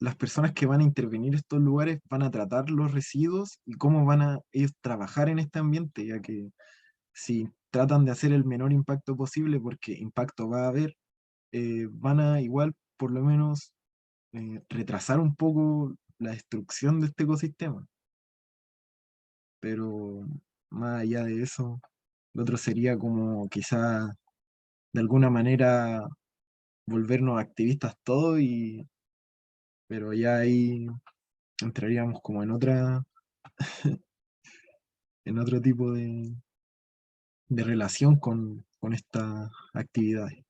las personas que van a intervenir estos lugares van a tratar los residuos y cómo van a ellos trabajar en este ambiente, ya que si tratan de hacer el menor impacto posible, porque impacto va a haber, van a igual por lo menos retrasar un poco la destrucción de este ecosistema. Pero más allá de eso, lo otro sería como quizá de alguna manera volvernos activistas todos, pero ya ahí entraríamos como en otro tipo de relación con estas actividades.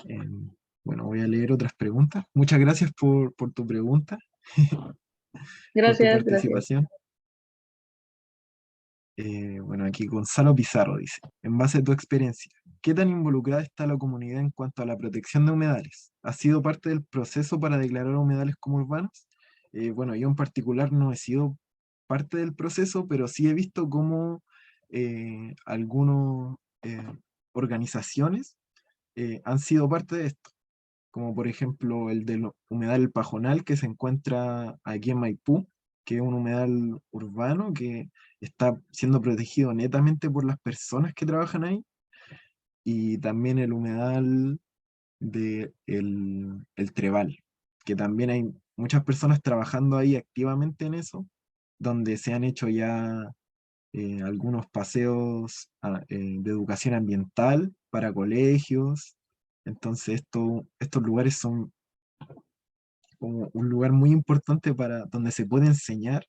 Em, bueno, voy a leer otras preguntas. Muchas gracias por tu pregunta, por tu Gracias, gracias. participación. Bueno, aquí Gonzalo Pizarro dice, en base a tu experiencia, ¿qué tan involucrada está la comunidad en cuanto a la protección de humedales? ¿Has sido parte del proceso para declarar humedales como urbanos? Bueno, yo en particular no he sido parte del proceso, pero sí he visto cómo algunas organizaciones han sido parte de esto, como por ejemplo el del humedal El Pajonal, que se encuentra aquí en Maipú, que es un humedal urbano que está siendo protegido netamente por las personas que trabajan ahí, y también el humedal de el Trebal, que también hay muchas personas trabajando ahí activamente en eso, donde se han hecho ya algunos paseos de educación ambiental para colegios. Entonces, estos lugares son como un lugar muy importante para donde se puede enseñar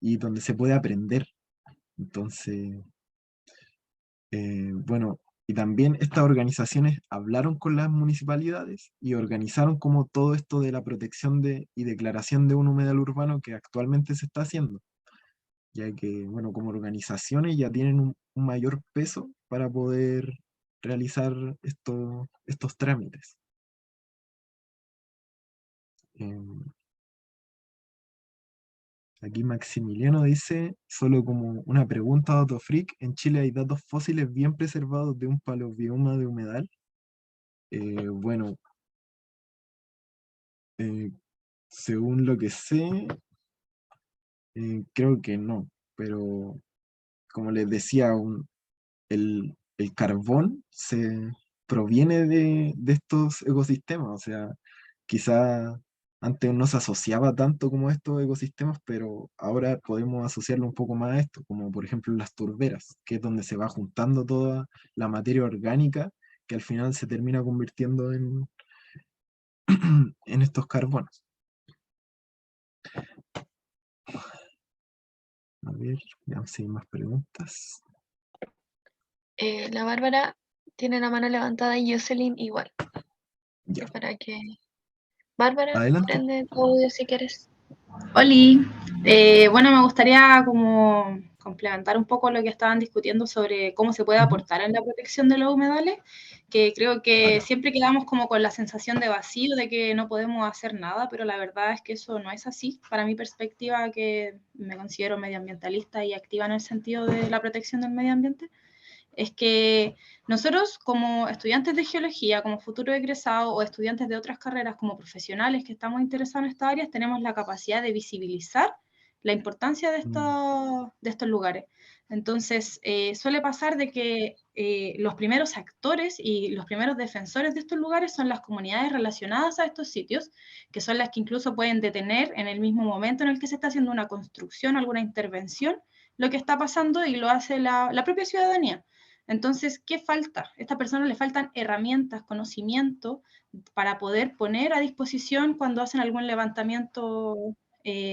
y donde se puede aprender. Entonces, bueno, y también estas organizaciones hablaron con las municipalidades y organizaron como todo esto de la protección y declaración de un humedal urbano que actualmente se está haciendo, ya que, bueno, como organizaciones ya tienen un mayor peso para poder realizar estos trámites. Em, Aquí Maximiliano dice, solo como una pregunta a Autofreak, ¿en Chile hay datos fósiles bien preservados de un paleobioma de humedal? Bueno, eh, según lo que sé, creo que no, pero como les decía, el carbón se proviene de estos ecosistemas, o sea, quizá antes no se asociaba tanto como estos ecosistemas, pero ahora podemos asociarlo un poco más a esto, como por ejemplo las turberas, que es donde se va juntando toda la materia orgánica que al final se termina convirtiendo en estos carbonos. A ver, veamos si hay más preguntas. La Bárbara tiene la mano levantada y Jocelyn igual. Ya, Para que... Bárbara, adelante. prende tu audio si quieres. Oli, bueno, me gustaría como complementar un poco lo que estaban discutiendo sobre cómo se puede Ujú. aportar en la protección de los humedales, que creo que Bacán. siempre quedamos como con la sensación de vacío, de que no podemos hacer nada, pero la verdad es que eso no es así. Para mi perspectiva, que me considero medioambientalista y activa en el sentido de la protección del medio ambiente, es que nosotros como estudiantes de geología, como futuros egresados o estudiantes de otras carreras como profesionales que estamos interesados en estas áreas, tenemos la capacidad de visibilizar la importancia de estos lugares. Entonces, suele pasar de que los primeros actores y los primeros defensores de estos lugares son las comunidades relacionadas a estos sitios, que son las que incluso pueden detener en el mismo momento en el que se está haciendo una construcción, alguna intervención, lo que está pasando y lo hace la propia ciudadanía. Entonces, ¿qué falta? A estas personas le faltan herramientas, conocimiento para poder poner a disposición cuando hacen algún levantamiento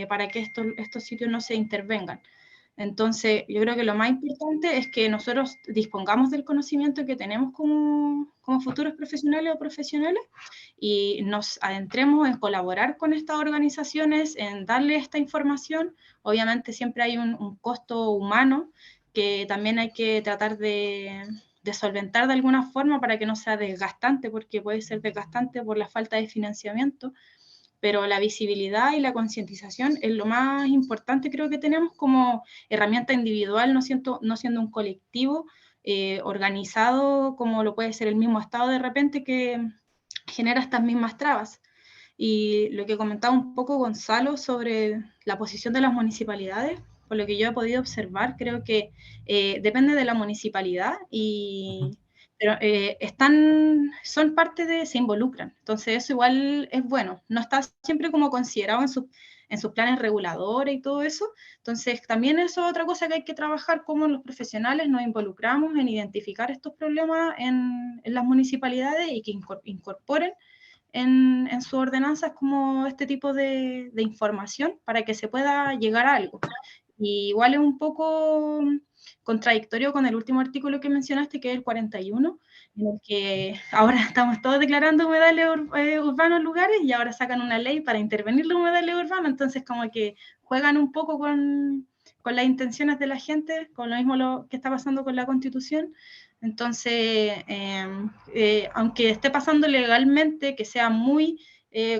para que estos sitios no se intervengan. Entonces, yo creo que lo más importante es que nosotros dispongamos del conocimiento que tenemos como futuros profesionales o profesionales y nos adentremos en colaborar con estas organizaciones, en darle esta información. Obviamente siempre hay un costo humano que también hay que tratar de solventar de alguna forma para que no sea desgastante, porque puede ser desgastante por la falta de financiamiento, pero la visibilidad y la concientización es lo más importante, creo que tenemos como herramienta individual, no siendo un colectivo organizado como lo puede ser el mismo Estado de repente que genera estas mismas trabas. Y lo que comentaba un poco Gonzalo sobre la posición de las municipalidades, por lo que yo he podido observar, creo que depende de la municipalidad, pero son parte se involucran. Entonces eso igual es bueno. No está siempre como considerado en sus planes reguladores y todo eso. Entonces también eso es otra cosa que hay que trabajar, como los profesionales nos involucramos en identificar estos problemas en las municipalidades y que incorporen en sus ordenanzas como este tipo de información para que se pueda llegar a algo. Y igual es un poco contradictorio con el último artículo que mencionaste, que es el 41, en el que ahora estamos todos declarando humedales urbanos lugares y ahora sacan una ley para intervenir los humedales urbanos, entonces como que juegan un poco con las intenciones de la gente, con lo mismo lo que está pasando con la Constitución. Entonces, aunque esté pasando legalmente, que sea muy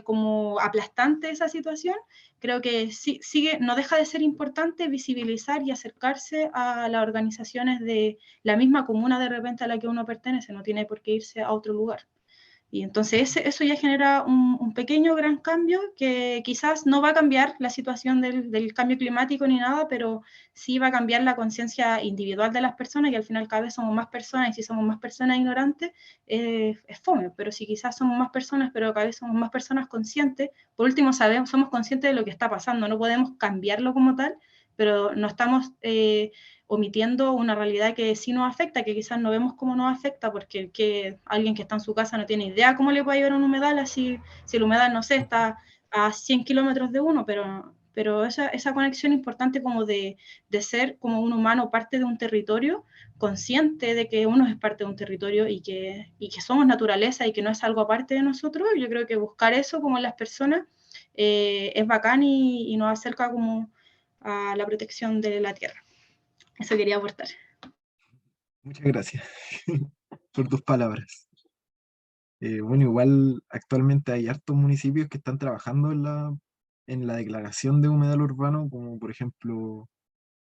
como aplastante esa situación, creo que sí, no deja de ser importante visibilizar y acercarse a las organizaciones de la misma comuna de repente a la que uno pertenece, no tiene por qué irse a otro lugar. Y entonces eso ya genera un pequeño gran cambio que quizás no va a cambiar la situación del cambio climático ni nada, pero sí va a cambiar la conciencia individual de las personas, y al final cada vez somos más personas, y si somos más personas ignorantes, es fome. Pero si quizás somos más personas, pero cada vez somos más personas conscientes, por último somos conscientes de lo que está pasando, no podemos cambiarlo como tal, pero no estamos omitiendo una realidad que sí nos afecta, que quizás no vemos cómo nos afecta, porque alguien que está en su casa no tiene idea cómo le puede llevar un humedal, así, si el humedal, no sé, está a 100 kilómetros de uno, pero esa conexión importante como de ser como un humano parte de un territorio, consciente de que uno es parte de un territorio y que somos naturaleza y que no es algo aparte de nosotros. Yo creo que buscar eso como en las personas es bacán y nos acerca como a la protección de la tierra. Eso quería aportar. Muchas gracias por tus palabras. Bueno, igual actualmente hay hartos municipios que están trabajando en la declaración de humedal urbano, como por ejemplo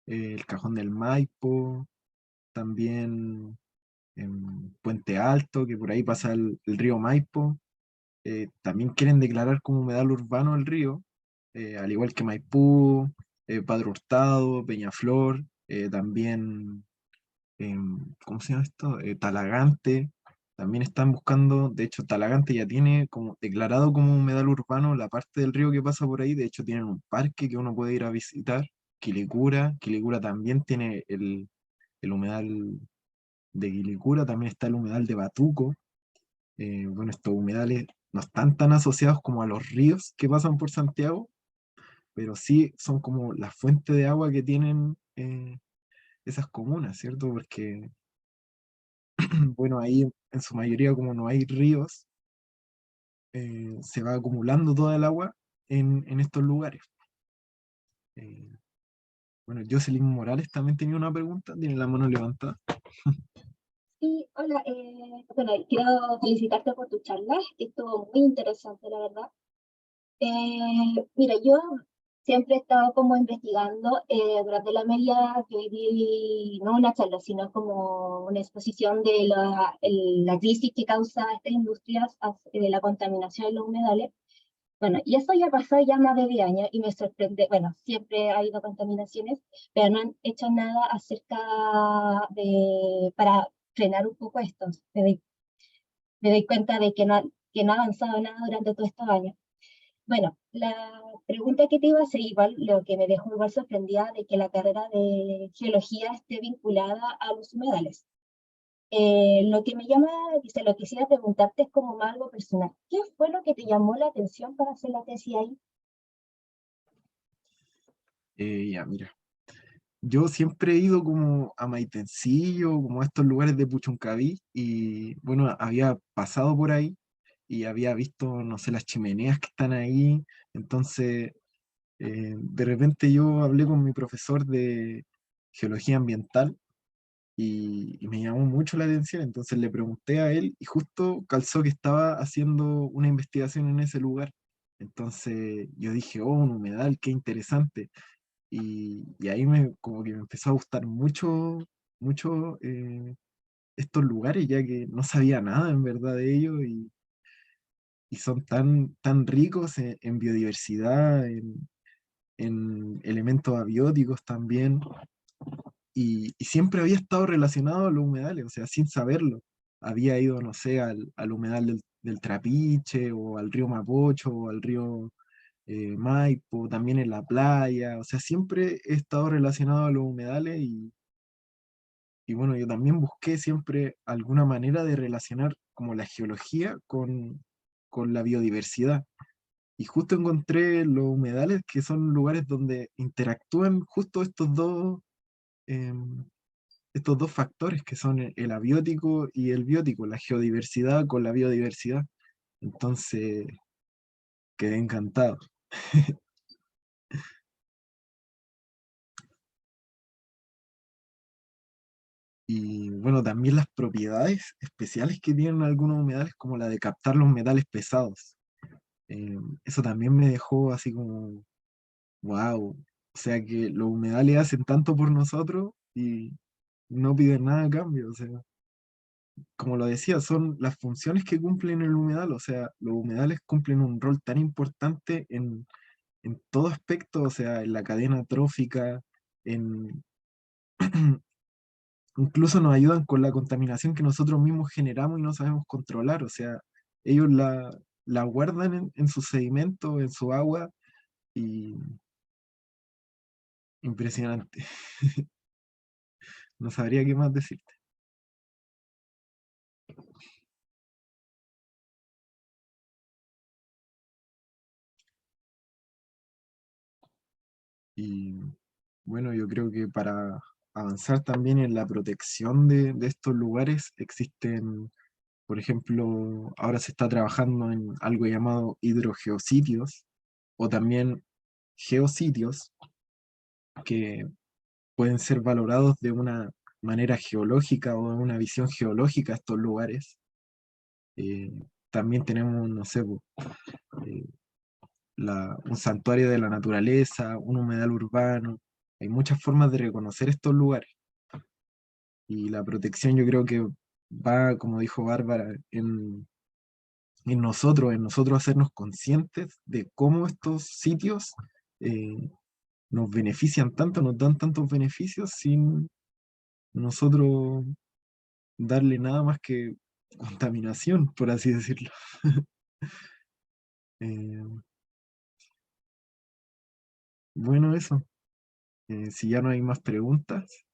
el Cajón del Maipo, también en Puente Alto, que por ahí pasa el río Maipo. También quieren declarar como humedal urbano el río, al igual que Maipú, Padre Hurtado, Peñaflor, también, ¿cómo se llama esto? Talagante. También están buscando, de hecho, Talagante ya tiene como declarado como humedal urbano la parte del río que pasa por ahí. De hecho, tienen un parque que uno puede ir a visitar. Quilicura también tiene el humedal de Quilicura, también está el humedal de Batuco. Bueno, estos humedales no están tan asociados como a los ríos que pasan por Santiago, pero sí son como la fuente de agua que tienen esas comunas, ¿cierto? Porque, bueno, ahí en su mayoría como no hay ríos, se va acumulando toda el agua en estos lugares. Eh, bueno, Jocelyn Morales también tenía una pregunta, tiene la mano levantada. Sí, hola, bueno, quiero felicitarte por tu charla, estuvo muy interesante, la verdad. Mira, yo siempre he estado como investigando durante la media que hoy di, no una charla, sino como una exposición de la crisis que causa estas industrias de la contaminación de los humedales. Bueno, y eso ya pasó ya más de 10 años y me sorprende, bueno, siempre ha habido contaminaciones, pero no han hecho nada acerca para frenar un poco esto. Me doy cuenta de que no ha avanzado nada durante todos estos años. Bueno, la pregunta que te iba a hacer, igual lo que me dejó igual sorprendida de que la carrera de geología esté vinculada a los humedales. Lo que me llama, dice, lo que quisiera preguntarte es como más algo personal. ¿Qué fue lo que te llamó la atención para hacer la tesis ahí? Ya, mira. Yo siempre he ido como a Maitencillo, como a estos lugares de Puchuncaví, y bueno, había pasado por ahí y había visto, no sé, las chimeneas que están ahí. Entonces, de repente yo hablé con mi profesor de geología ambiental y me llamó mucho la atención. Entonces le pregunté a él y justo calzó que estaba haciendo una investigación en ese lugar. Entonces yo dije, oh, un humedal, qué interesante. Y ahí como que me empezó a gustar mucho estos lugares, ya que no sabía nada en verdad de ellos y son tan ricos en biodiversidad, en elementos abióticos también. Y siempre había estado relacionado a los humedales, o sea, sin saberlo. Había ido, no sé, al humedal del Trapiche, o al río Mapocho, o al río Maipo, también en la playa, o sea, siempre he estado relacionado a los humedales y bueno, yo también busqué siempre alguna manera de relacionar como la geología con la biodiversidad. Y justo encontré los humedales, que son lugares donde interactúan justo em, estos dos factores, que son el abiótico y el biótico, la geodiversidad con la biodiversidad. Entonces, quedé encantado. Y bueno, también las propiedades especiales que tienen algunos humedales, como la de captar los metales pesados. Eso también me dejó así como, wow. O sea que los humedales hacen tanto por nosotros y no piden nada a cambio. O sea, como lo decía, son las funciones que cumplen el humedal, o sea, los humedales cumplen un rol tan importante en todo aspecto, o sea, en la cadena trófica, en, incluso nos ayudan con la contaminación que nosotros mismos generamos y no sabemos controlar, o sea, ellos la guardan en su sedimento, en su agua, y impresionante. No sabría qué más decirte. Y bueno, yo creo que para avanzar también en la protección de estos lugares existen, por ejemplo, ahora se está trabajando en algo llamado hidrogeositios o también geositios que pueden ser valorados de una manera geológica o de una visión geológica estos lugares. Eh, También tenemos, no sé, eh, un santuario de la naturaleza, un humedal urbano. Hay muchas formas de reconocer estos lugares. Y la protección yo creo que va, como dijo Bárbara, en nosotros hacernos conscientes de cómo estos sitios eh, nos benefician tanto, nos dan tantos beneficios sin nosotros darle nada más que contaminación, por así decirlo. Eh, bueno, eso. Si ya no hay más preguntas,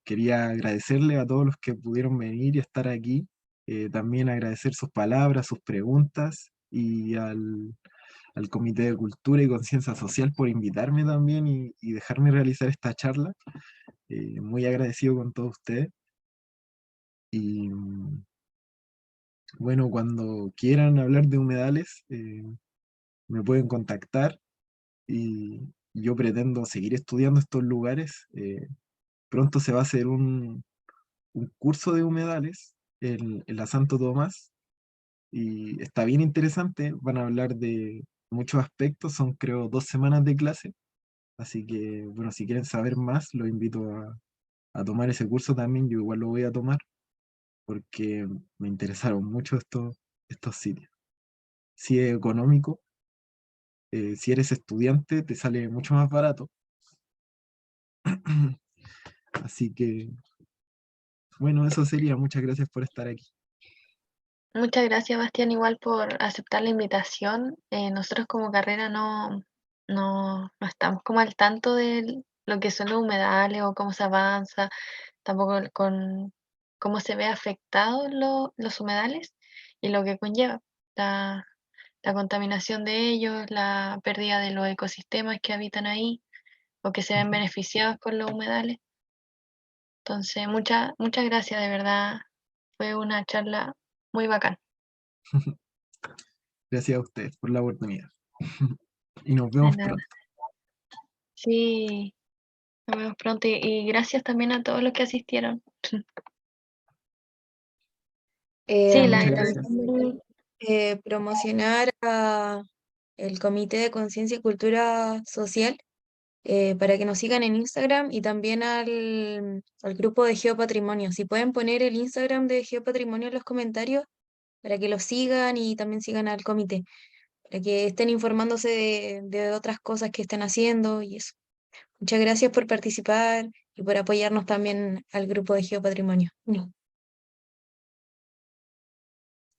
quería agradecerle a todos los que pudieron venir y estar aquí. También agradecer sus palabras, sus preguntas y al Comité de Cultura y Conciencia Social por invitarme también y dejarme realizar esta charla. Muy agradecido con todos ustedes. Y bueno, cuando quieran hablar de humedales, me pueden contactar y yo pretendo seguir estudiando estos lugares. Pronto se va a hacer un curso de humedales en la Santo Tomás y está bien interesante. Van a hablar de muchos aspectos, son creo 2 semanas de clase. Así que, bueno, si quieren saber más, los invito a tomar ese curso también. Yo igual lo voy a tomar porque me interesaron mucho estos sitios. Si es económico, si eres estudiante, te sale mucho más barato. Así que, bueno, eso sería. Muchas gracias por estar aquí. Muchas gracias, Bastián, igual por aceptar la invitación. Nosotros como carrera no estamos como al tanto de lo que son los humedales o cómo se avanza, tampoco con cómo se ve afectados los humedales y lo que conlleva la, la contaminación de ellos, la pérdida de los ecosistemas que habitan ahí o que se ven beneficiados por los humedales. Entonces, muchas gracias, de verdad. Fue una charla muy bacán. Gracias a ustedes por la oportunidad. Y nos De vemos nada. pronto. Sí, nos vemos pronto y gracias también a todos los que asistieron. Sí, la Muchas gracias. intención Promocionar a el Comité de Conciencia y Cultura Social para que nos sigan en Instagram y también al grupo de Geopatrimonio. Si pueden poner el Instagram de Geopatrimonio en los comentarios para que lo sigan y también sigan al comité, para que estén informándose de otras cosas que estén haciendo y eso. Muchas gracias por participar y por apoyarnos también al grupo de Geopatrimonio.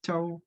Chao.